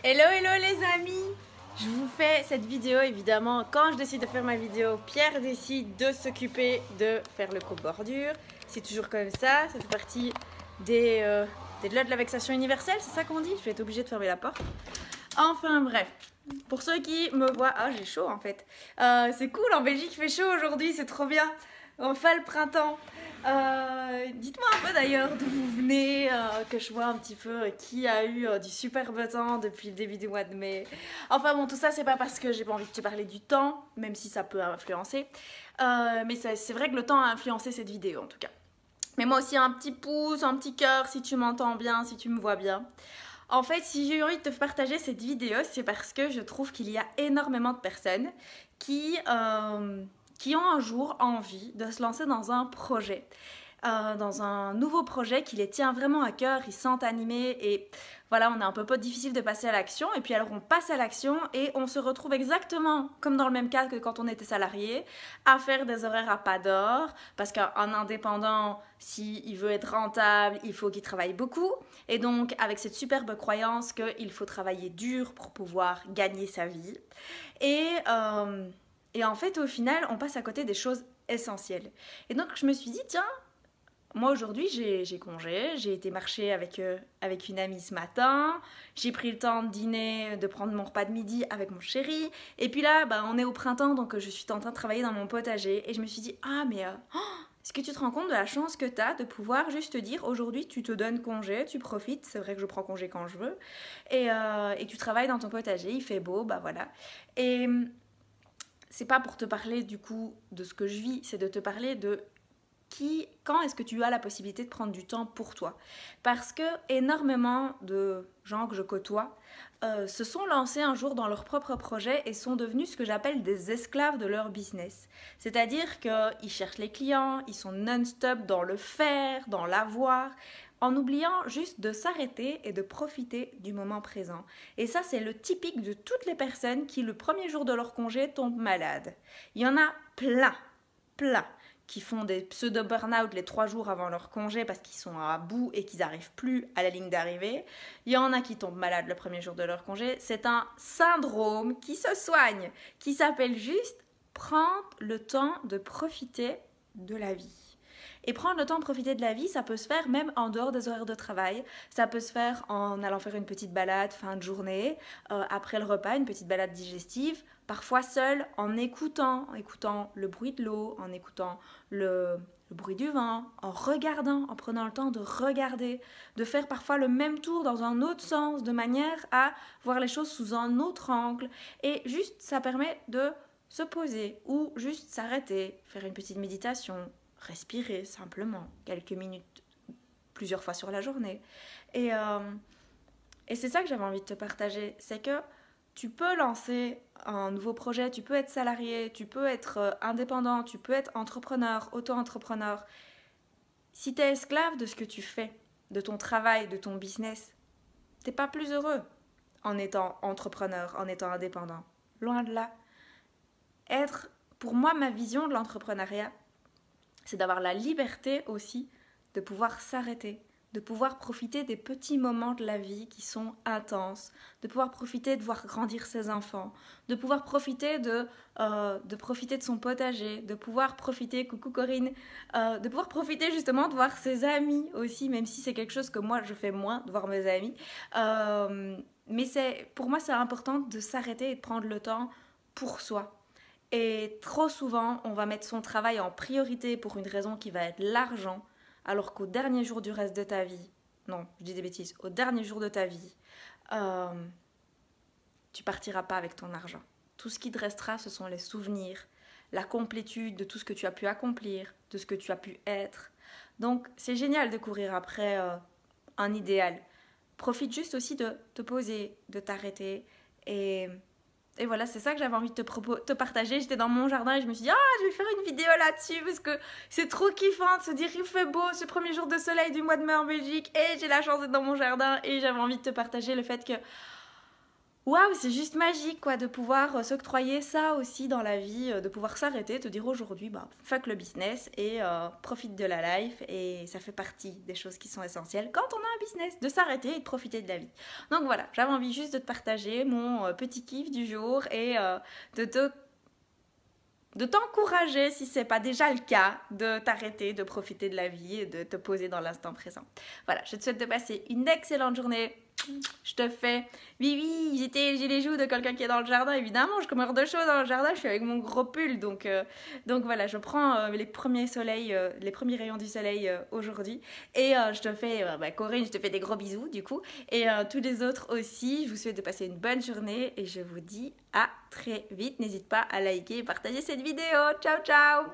Hello hello les amis. Je vous fais cette vidéo évidemment quand je décide de faire ma vidéo. Pierre décide de s'occuper de faire le coupe-bordure. C'est toujours comme ça fait partie des lois de la vexation universelle, c'est ça qu'on dit. Je vais être obligée de fermer la porte. Enfin bref, pour ceux qui me voient... Ah, j'ai chaud en fait. C'est cool, en Belgique il fait chaud aujourd'hui, c'est trop bien. Enfin le printemps. Dites-moi un peu d'ailleurs d'où vous venez, que je vois un petit peu qui a eu du superbe temps depuis le début du mois de mai. Enfin bon, tout ça c'est pas parce que j'ai pas envie de te parler du temps, même si ça peut influencer. Mais c'est vrai que le temps a influencé cette vidéo en tout cas. Mais moi aussi un petit pouce, un petit cœur si tu m'entends bien, si tu me vois bien. En fait, si j'ai eu envie de te partager cette vidéo, c'est parce que je trouve qu'il y a énormément de personnes qui ont un jour envie de se lancer dans un projet, dans un nouveau projet qui les tient vraiment à cœur, ils se sentent animés et voilà, on a un peu difficile de passer à l'action et puis alors on passe à l'action et on se retrouve exactement comme dans le même cas que quand on était salarié, à faire des horaires à pas d'or parce qu'un indépendant, s'il veut être rentable, il faut qu'il travaille beaucoup et donc avec cette superbe croyance qu'il faut travailler dur pour pouvoir gagner sa vie et en fait, au final, on passe à côté des choses essentielles. Et donc, je me suis dit, tiens, moi aujourd'hui, j'ai congé, j'ai été marcher avec une amie ce matin, j'ai pris le temps de dîner, de prendre mon repas de midi avec mon chéri, et puis là, on est au printemps, donc je suis en train de travailler dans mon potager, et je me suis dit, ah mais est-ce que tu te rends compte de la chance que tu as de pouvoir juste te dire, aujourd'hui tu te donnes congé, tu profites, c'est vrai que je prends congé quand je veux, et tu travailles dans ton potager, il fait beau, voilà. Et c'est pas pour te parler du coup de ce que je vis, c'est de te parler de quand est-ce que tu as la possibilité de prendre du temps pour toi. Parce que énormément de gens que je côtoie se sont lancés un jour dans leur propre projet et sont devenus ce que j'appelle des esclaves de leur business. C'est-à-dire qu'ils cherchent les clients, ils sont non-stop dans le faire, dans l'avoir, en oubliant juste de s'arrêter et de profiter du moment présent. Et ça, c'est le typique de toutes les personnes qui, le premier jour de leur congé, tombent malades. Il y en a plein, qui font des pseudo-burnout les 3 jours avant leur congé parce qu'ils sont à bout et qu'ils n'arrivent plus à la ligne d'arrivée. Il y en a qui tombent malades le premier jour de leur congé. C'est un syndrome qui se soigne, qui s'appelle juste prendre le temps de profiter de la vie. Et prendre le temps de profiter de la vie, ça peut se faire même en dehors des horaires de travail. Ça peut se faire en allant faire une petite balade fin de journée, après le repas, une petite balade digestive, parfois seul, en écoutant le bruit de l'eau, en écoutant le bruit du vent, en regardant, en prenant le temps de regarder, de faire parfois le même tour dans un autre sens, de manière à voir les choses sous un autre angle. Et juste, ça permet de se poser ou juste s'arrêter, faire une petite méditation, respirer simplement quelques minutes, plusieurs fois sur la journée. Et c'est ça que j'avais envie de te partager, c'est que tu peux lancer un nouveau projet, tu peux être salarié, tu peux être indépendant, tu peux être entrepreneur, auto-entrepreneur. Si tu es esclave de ce que tu fais, de ton travail, de ton business, t'es pas plus heureux en étant entrepreneur, en étant indépendant. Loin de là. Pour moi, ma vision de l'entrepreneuriat, c'est d'avoir la liberté aussi de pouvoir s'arrêter, de pouvoir profiter des petits moments de la vie qui sont intenses, de pouvoir profiter de voir grandir ses enfants, de pouvoir profiter de son potager, de pouvoir profiter, coucou Corinne, de pouvoir profiter justement de voir ses amis aussi, même si c'est quelque chose que moi je fais moins, de voir mes amis. Mais pour moi c'est important de s'arrêter et de prendre le temps pour soi. Et trop souvent, on va mettre son travail en priorité pour une raison qui va être l'argent, alors qu'au dernier jour du reste de ta vie, non, je dis des bêtises, au dernier jour de ta vie, tu partiras pas avec ton argent. Tout ce qui te restera, ce sont les souvenirs, la complétude de tout ce que tu as pu accomplir, de ce que tu as pu être. Donc, c'est génial de courir après un idéal. Profite juste aussi de te poser, de t'arrêter et voilà, c'est ça que j'avais envie de te partager. J'étais dans mon jardin et je me suis dit, je vais faire une vidéo là-dessus parce que c'est trop kiffant de se dire il fait beau ce premier jour de soleil du mois de mai en Belgique et j'ai la chance d'être dans mon jardin et j'avais envie de te partager le fait que Waouh, c'est juste magique quoi de pouvoir s'octroyer ça aussi dans la vie, de pouvoir s'arrêter, te dire aujourd'hui bah fuck le business et profite de la life et ça fait partie des choses qui sont essentielles quand on a un business, de s'arrêter et de profiter de la vie. Donc voilà, j'avais envie juste de te partager mon petit kiff du jour et de te de t'encourager, si c'est pas déjà le cas, de t'arrêter, de profiter de la vie et de te poser dans l'instant présent. Voilà, je te souhaite de passer une excellente journée. Je te fais oui oui, j'ai les joues de quelqu'un qui est dans le jardin, évidemment, je commande de choses dans le jardin, je suis avec mon gros pull, donc voilà, je prends les premiers soleils, les premiers rayons du soleil aujourd'hui, et je te fais, Corinne, je te fais des gros bisous du coup, et tous les autres aussi, je vous souhaite de passer une bonne journée, et je vous dis à très vite, n'hésite pas à liker et partager cette vidéo, ciao ciao.